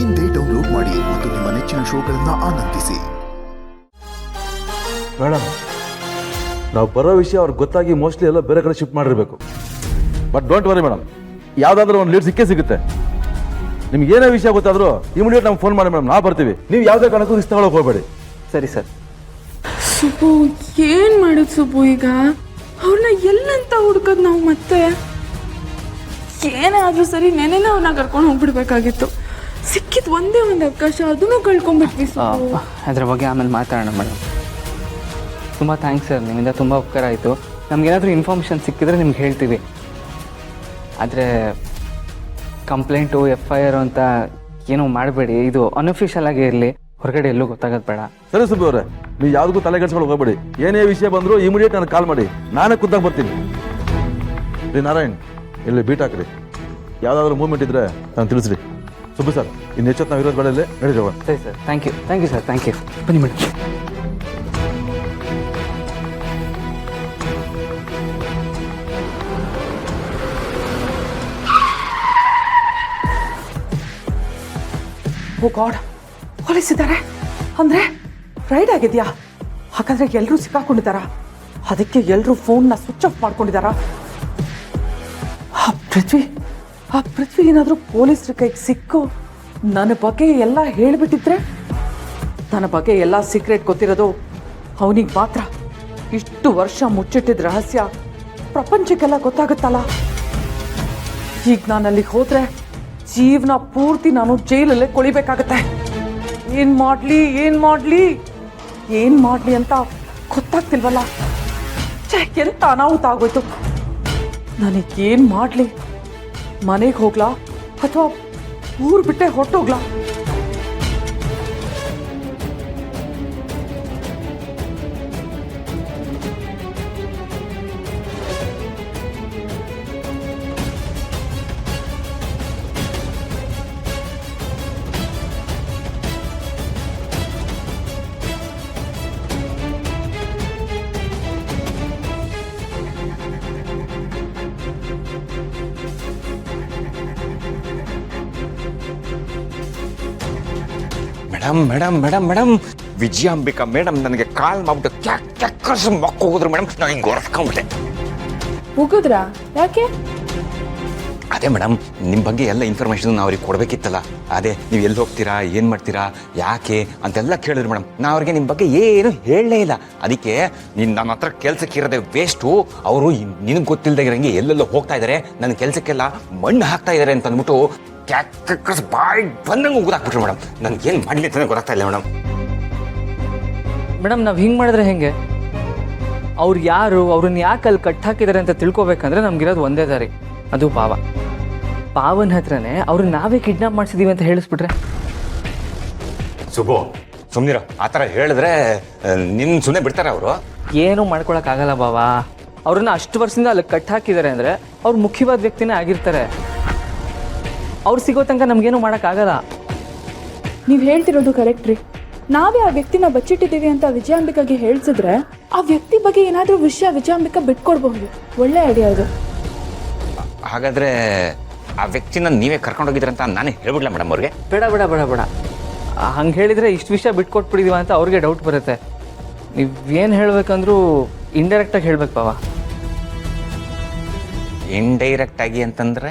ಇಂದೇ ಡೌನ್ಲೋಡ್ ಮಾಡಿ ಮತ್ತು ನಿಮ್ಮ ನೆಚ್ಚಿನ ಶೋಗಳನ್ನು ಆನಂದಿಸಿ. ಮೇಡಮ್, ನಾವು ಬರೋ ವಿಷಯ ಅವ್ರಿಗೆ ಗೊತ್ತಾಗಿ ಮೋಸ್ಟ್ಲಿ ಎಲ್ಲ ಬೇರೆ ಕಡೆ ಶಿಫ್ಟ್ ಮಾಡಿರಬೇಕು. ಬಟ್ ಡೋಂಟ್ ವರಿ ಮೇಡಮ್, ಯಾವುದಾದ್ರೂ ಒಂದು ಲೀಡ್ ಸಿಗುತ್ತೆ. ನಿಮ್ಗೆ ಏನೇ ವಿಷಯ ಗೊತ್ತಾದರೂ ಇಮಿಡಿಯೇಟ್ ನಮ್ಗೆ ಫೋನ್ ಮಾಡಿ ಮೇಡಮ್, ನಾವು ಬರ್ತೀವಿ. ನೀವು ಯಾವುದೇ ಕಾರಣಕ್ಕೂ ರಿಸ್ಕ್ ತಗೊಳಕ್ಕೆ ಹೋಗಬೇಡಿ. ಸರಿ ಸರ್. ಸುಬ್ಬು, ಏನು ಮಾಡೋದು ಸುಬ್ಬು? ಈಗ ಅವ್ರನ್ನ ಎಲ್ಲಂತ ಹುಡ್ಕೋದು ನಾವು ಮತ್ತೆ? ಏನೇ ಆದರೂ ಸರಿ, ನೆನೆನೇ ಅವ್ರನ್ನ ಕರ್ಕೊಂಡು ಹೋಗ್ಬಿಡ್ಬೇಕಾಗಿತ್ತು. ಸಿಕ್ಕಿದ್ದು ಒಂದೇ ಒಂದು ಅವಕಾಶ, ಅದನ್ನು ಕಳ್ಕೊಂಡ್ಬಿಟ್ವಿ. ಅದ್ರ ಬಗ್ಗೆ ಆಮೇಲೆ ಮಾತಾಡೋಣ ಮೇಡಮ್. ತುಂಬ ಥ್ಯಾಂಕ್ಸ್ ಸರ್, ನಿಮ್ಮಿಂದ ತುಂಬ ಉಪಕಾರ ಆಯಿತು. ನಮಗೇನಾದರೂ ಇನ್ಫಾರ್ಮೇಷನ್ ಸಿಕ್ಕಿದ್ರೆ ನಿಮ್ಗೆ ಹೇಳ್ತೀವಿ. ಆದರೆ ಕಂಪ್ಲೇಂಟು FIR ಅಂತ ಏನೂ ಮಾಡಬೇಡಿ. ಇದು ಅನ್ಅಫಿಷಿಯಲ್ ಆಗಿ ಇರಲಿ, ಹೊರಗಡೆ ಎಲ್ಲೂ ಗೊತ್ತಾಗೋದು ಬೇಡ. ಸರಿ ಸುಬ್ಬಿ ಅವರೇ, ನೀವು ಯಾವುದಕ್ಕೂ ತಲೆ ಕೆಡಿಸ್ಕೊಂಡು ಹೋಗಬೇಡಿ. ಏನೇ ವಿಷಯ ಬಂದರೂ ಇಮಿಡಿಯೇಟ್ ನನಗೆ ಕಾಲ್ ಮಾಡಿ, ನಾನೇ ಖುದ್ದಾಗಿ ಬರ್ತೀನಿ. ರೀ ನಾರಾಯಣ್, ಇಲ್ಲಿ ಬೀಟ್ ಹಾಕ್ರಿ. ಯಾವುದಾದ್ರೂ ಮೂವ್ಮೆಂಟ್ ಇದ್ದರೆ ನಾನು ತಿಳಿಸ್ರಿ. ಸುಬ್ಬಿ ಸರ್, ಇನ್ನು ಹೆಚ್ಚೊತ್ತು ನಾವು ಇರೋದು ಬೇಡಲ್ಲೇ ನಡೀರಿ ಹೋಗೋಣ. ಸರಿ sir, thank you sir, thank you. ಬನ್ನಿ ಮೇಡಮ್. ಓ ಗಾಡ್, ಪೊಲೀಸ್ ಇದ್ದಾರೆ ಅಂದ್ರೆ ರೈಡ್ ಆಗಿದ್ಯಾ? ಹಾಗಾದ್ರೆ ಎಲ್ಲರೂ ಸಿಕ್ಕಾಕೊಂಡಿದ್ದಾರ? ಅದಕ್ಕೆ ಎಲ್ಲರೂ ಫೋನ್ನ ಸ್ವಿಚ್ ಆಫ್ ಮಾಡ್ಕೊಂಡಿದ್ದಾರ? ಆ ಪೃಥ್ವಿ ಏನಾದರೂ ಪೊಲೀಸರ ಕೈಗೆ ಸಿಕ್ಕು ನನ್ನ ಬಗ್ಗೆ ಎಲ್ಲ ಹೇಳಿಬಿಟ್ಟಿದ್ರೆ? ನನ್ನ ಬಗ್ಗೆ ಎಲ್ಲ ಸೀಕ್ರೆಟ್ ಗೊತ್ತಿರೋದು ಅವನಿಗೆ ಮಾತ್ರ. ಇಷ್ಟು ವರ್ಷ ಮುಚ್ಚಿಟ್ಟಿದ್ದ ರಹಸ್ಯ ಪ್ರಪಂಚಕ್ಕೆಲ್ಲ ಗೊತ್ತಾಗುತ್ತಲ್ಲ. ಈಗ ನಾನು ಅಲ್ಲಿಗೆ ಹೋದ್ರೆ ಜೀವನ ಪೂರ್ತಿ ನಾನು ಜೈಲಲ್ಲೇ ಕೊಳಿಬೇಕಾಗತ್ತೆ. ಏನ್ ಮಾಡ್ಲಿ ಅಂತ ಗೊತ್ತಾಗ್ತಿಲ್ವಲ್ಲ. ಎಂತ ಅನಾಹುತ ಆಗೋಯ್ತು. ನನಗೇನ್ ಮಾಡ್ಲಿ? ಮನೆಗೆ ಹೋಗ್ಲಾ ಅಥವಾ ಊರ್ ಬಿಟ್ಟೆ ಹೊರಟೋಗ್ಲಾ? ಮೇಡಮ್ ವಿಜಯಾಂಬಿಕಾ ಮೇಡಮ್ ನನಗೆ ಕಾಲ್ ಮಾಡ್ಬಿಟ್ಟು ಕ್ಯಾಕರ್ಸ್ ಮಕ್ಕ ಹೋಗಿದ್ರು ಮೇಡಮ್. ನಾನು ಹಿಂಗೆ ಹೊರಸ್ಕೊಂಡ್ಬಿಟ್ಟೆ. ಹೋಗುದ್ರಾ? ಯಾಕೆ? ಅದೇ ಮೇಡಮ್, ನಿಮ್ಮ ಬಗ್ಗೆ ಎಲ್ಲ ಇನ್ಫಾರ್ಮೇಷನ್ ನಾವು ಅವ್ರಿಗೆ ಕೊಡಬೇಕಿತ್ತಲ್ಲ. ಅದೇ ನೀವು ಎಲ್ಲಿ ಹೋಗ್ತೀರಾ, ಏನು ಮಾಡ್ತೀರಾ, ಯಾಕೆ ಅಂತೆಲ್ಲ ಕೇಳಿದ್ರು ಮೇಡಮ್. ನಾ ಅವ್ರಿಗೆ ನಿಮ್ಮ ಬಗ್ಗೆ ಏನು ಹೇಳಲೇ ಇಲ್ಲ. ಅದಕ್ಕೆ ನೀನು ನನ್ನ ಹತ್ರ ಕೆಲಸಕ್ಕೆ ಇರೋದೇ ವೇಸ್ಟು. ಅವರು ನಿನಗೆ ಗೊತ್ತಿಲ್ಲದಾಗಿರಂಗೆ ಎಲ್ಲೆಲ್ಲೋ ಹೋಗ್ತಾ ಇದ್ದಾರೆ, ನನ್ನ ಕೆಲಸಕ್ಕೆಲ್ಲ ಮಣ್ಣು ಹಾಕ್ತಾ ಇದ್ದಾರೆ ಅಂತ ಅಂದ್ಬಿಟ್ಟು ಕ್ಯಾಕರ್ಸ್ ಬಾಯ್ ಬಂದಂಗೆ ಉಗಿದಾಕ್ಬಿಟ್ರು ಮೇಡಮ್. ನನಗೇನು ಮಾಡಲಿ ಅಂತಲೇ ಗೊತ್ತಾಗ್ತಾ ಇಲ್ಲ ಮೇಡಮ್. ಮೇಡಮ್, ನಾವು ಹಿಂಗೆ ಮಾಡಿದ್ರೆ ಹೆಂಗೆ? ಅವ್ರು ಯಾರು, ಅವ್ರನ್ನ ಯಾಕೆ ಅಲ್ಲಿ ಕಟ್ಟಾಕಿದ್ದಾರೆ ಅಂತ ತಿಳ್ಕೊಬೇಕಂದ್ರೆ ನಮ್ಗಿರೋದು ಒಂದೇ ದಾರಿ, ಅದು ಪಾವನ್ ಹತ್ರನೇ ಅವ್ರನ್ನ ನಾವೇ ಕಿಡ್ನಾಪ್ ಮಾಡಿಸಿದೀವಿ ಅಂತ ಹೇಳಿಸ್ಬಿಟ್ರೆ? ಸುಮ್ಮನಿರ, ಆ ಥರ ಹೇಳಿದ್ರೆ ನಿನ್ನ ಸುಮ್ಮನೆ ಬಿಡ್ತಾರೆ ಅವರು? ಏನೂ ಮಾಡ್ಕೊಳಕ್ಕಾಗಲ್ಲ ಬಾವಾ. ಅವ್ರನ್ನ ಅಷ್ಟು ವರ್ಷದಿಂದ ಅಲ್ಲಿ ಕಟ್ಟಾಕಿದ್ದಾರೆ ಅಂದರೆ ಅವ್ರು ಮುಖ್ಯವಾದ ವ್ಯಕ್ತಿನೇ ಆಗಿರ್ತಾರೆ. ಅವ್ರು ಸಿಗೋ ತನಕ ನಮಗೇನು ಮಾಡೋಕ್ಕಾಗಲ್ಲ. ನೀವು ಹೇಳ್ತಿರೋದು ಕರೆಕ್ಟ್ ರೀ. ನಾವೇ ಆ ವ್ಯಕ್ತಿನ ಬಚ್ಚಿಟ್ಟಿದ್ದೀವಿ ಅಂತ ವಿಜಯಾಂಬಿಕಾಗೆ ಹೇಳ್ಸಿದ್ರೆ ಆ ವ್ಯಕ್ತಿ ಬಗ್ಗೆ ಏನಾದರೂ ವಿಷಯ ವಿಜಯಾಂಬಿಕಾ ಬಿಟ್ಕೊಡ್ಬಹುದು. ಒಳ್ಳೆ ಐಡಿಯಾ ಅದು. ಹಾಗಾದರೆ ಆ ವ್ಯಕ್ತಿನ ನೀವೇ ಕರ್ಕೊಂಡೋಗಿದ್ರಂತ ನಾನೇ ಹೇಳ್ಬಿಡ್ಲಾ ಮೇಡಮ್ ಅವ್ರಿಗೆ? ಬೇಡ. ಹಂಗೆ ಹೇಳಿದರೆ ಇಷ್ಟು ವಿಷಯ ಬಿಟ್ಕೊಟ್ಬಿಟ್ಟಿದೀವ ಅಂತ ಅವ್ರಿಗೆ ಡೌಟ್ ಬರುತ್ತೆ. ನೀವೇನು ಹೇಳ್ಬೇಕಂದ್ರೂ ಇಂಡೈರೆಕ್ಟಾಗಿ ಹೇಳ್ಬೇಕು ಬಾವಾ. ಇಂಡೈರೆಕ್ಟಾಗಿ ಅಂತಂದರೆ